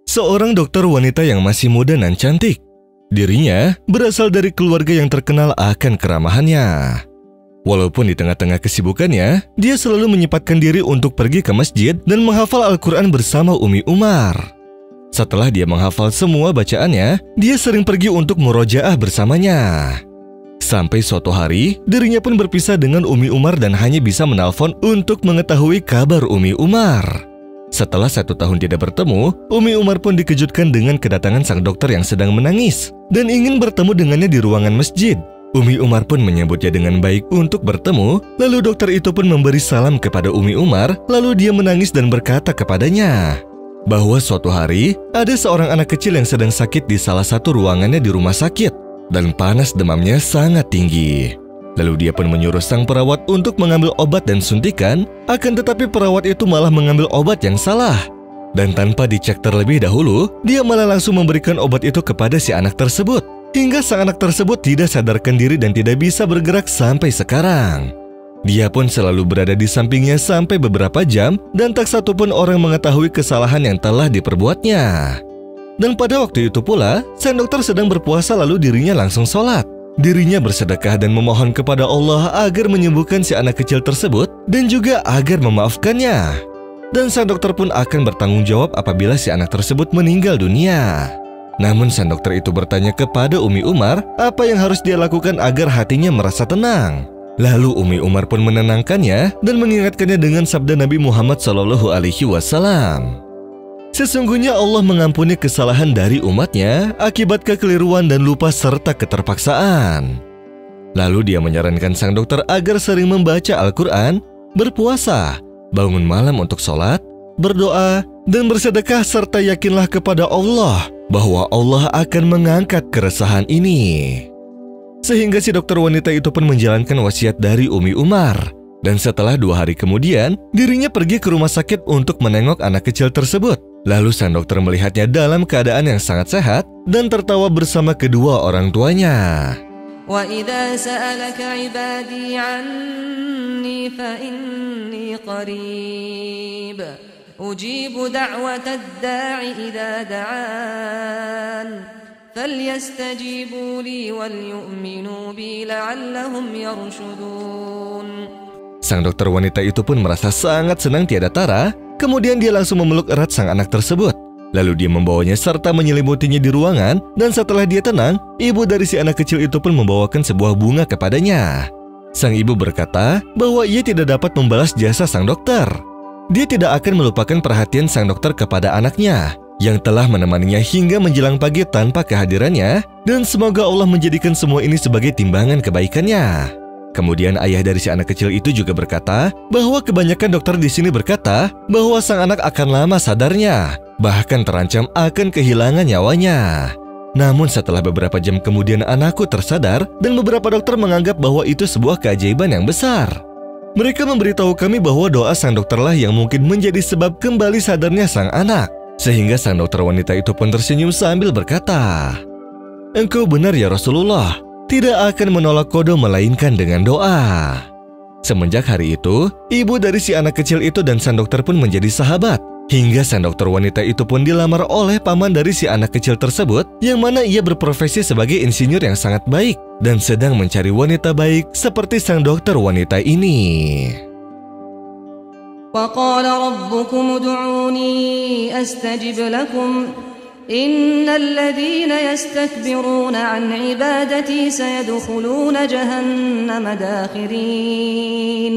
seorang dokter wanita yang masih muda dan cantik. Dirinya berasal dari keluarga yang terkenal akan keramahannya. Walaupun di tengah-tengah kesibukannya, dia selalu menyempatkan diri untuk pergi ke masjid dan menghafal Al-Quran bersama Umi Umar. Setelah dia menghafal semua bacaannya, dia sering pergi untuk murojaah bersamanya. Sampai suatu hari, dirinya pun berpisah dengan Umi Umar dan hanya bisa menelpon untuk mengetahui kabar Umi Umar. Setelah 1 tahun tidak bertemu, Umi Umar pun dikejutkan dengan kedatangan sang dokter yang sedang menangis dan ingin bertemu dengannya di ruangan masjid. Umi Umar pun menyambutnya dengan baik untuk bertemu, lalu dokter itu pun memberi salam kepada Umi Umar, lalu dia menangis dan berkata kepadanya bahwa suatu hari ada seorang anak kecil yang sedang sakit di salah satu ruangannya di rumah sakit dan panas demamnya sangat tinggi. Lalu dia pun menyuruh sang perawat untuk mengambil obat dan suntikan, akan tetapi perawat itu malah mengambil obat yang salah. Dan tanpa dicek terlebih dahulu, dia malah langsung memberikan obat itu kepada si anak tersebut. Hingga sang anak tersebut tidak sadarkan diri dan tidak bisa bergerak sampai sekarang. Dia pun selalu berada di sampingnya sampai beberapa jam dan tak satu pun orang mengetahui kesalahan yang telah diperbuatnya. Dan pada waktu itu pula, sang dokter sedang berpuasa lalu dirinya langsung sholat. Dirinya bersedekah dan memohon kepada Allah agar menyembuhkan si anak kecil tersebut dan juga agar memaafkannya. Dan sang dokter pun akan bertanggung jawab apabila si anak tersebut meninggal dunia. Namun sang dokter itu bertanya kepada Umi Umar apa yang harus dia lakukan agar hatinya merasa tenang. Lalu Umi Umar pun menenangkannya dan mengingatkannya dengan sabda Nabi Muhammad SAW. Sesungguhnya Allah mengampuni kesalahan dari umatnya akibat kekeliruan dan lupa serta keterpaksaan. Lalu dia menyarankan sang dokter agar sering membaca Al-Quran, berpuasa, bangun malam untuk sholat, berdoa, dan bersedekah serta yakinlah kepada Allah bahwa Allah akan mengangkat keresahan ini. Sehingga si dokter wanita itu pun menjalankan wasiat dari Umi Umar. Dan setelah 2 hari kemudian, dirinya pergi ke rumah sakit untuk menengok anak kecil tersebut. Lalu sang dokter melihatnya dalam keadaan yang sangat sehat dan tertawa bersama kedua orang tuanya. وَإِذَا سَأَلَكَ عِبَادِي عَنِّي فَإِنِّي قَرِيبٌ أُجِيبُ دَعْوَةَ الدَّاعِ إِذَا دَعَانِ فَلْيَسْتَجِيبُوا لِي وَلْيُؤْمِنُوا بِي لَعَلَّهُمْ يَرْشُدُونَ. Sang dokter wanita itu pun merasa sangat senang tiada tara. Kemudian dia langsung memeluk erat sang anak tersebut. Lalu dia membawanya serta menyelimutinya di ruangan. Dan setelah dia tenang, ibu dari si anak kecil itu pun membawakan sebuah bunga kepadanya. Sang ibu berkata bahwa ia tidak dapat membalas jasa sang dokter. Dia tidak akan melupakan perhatian sang dokter kepada anaknya yang telah menemaninya hingga menjelang pagi tanpa kehadirannya, dan semoga Allah menjadikan semua ini sebagai timbangan kebaikannya. Kemudian ayah dari si anak kecil itu juga berkata bahwa kebanyakan dokter di sini berkata bahwa sang anak akan lama sadarnya, bahkan terancam akan kehilangan nyawanya. Namun setelah beberapa jam kemudian anakku tersadar dan beberapa dokter menganggap bahwa itu sebuah keajaiban yang besar. Mereka memberitahu kami bahwa doa sang dokterlah yang mungkin menjadi sebab kembali sadarnya sang anak. Sehingga sang dokter wanita itu pun tersenyum sambil berkata, "Engkau benar ya Rasulullah, tidak akan menolak qada melainkan dengan doa." Semenjak hari itu, ibu dari si anak kecil itu dan sang dokter pun menjadi sahabat. Hingga sang dokter wanita itu pun dilamar oleh paman dari si anak kecil tersebut, yang mana ia berprofesi sebagai insinyur yang sangat baik dan sedang mencari wanita baik seperti sang dokter wanita ini. وَقَالَ رَبُّكُمُ ادْعُونِي أَسْتَجِبْ لَكُمْ إِنَّ الَّذِينَ يَسْتَكْبِرُونَ عَنْ عِبَادَتِي سَيَدْخُلُونَ جَهَنَّمَ دَاخِرِينَ.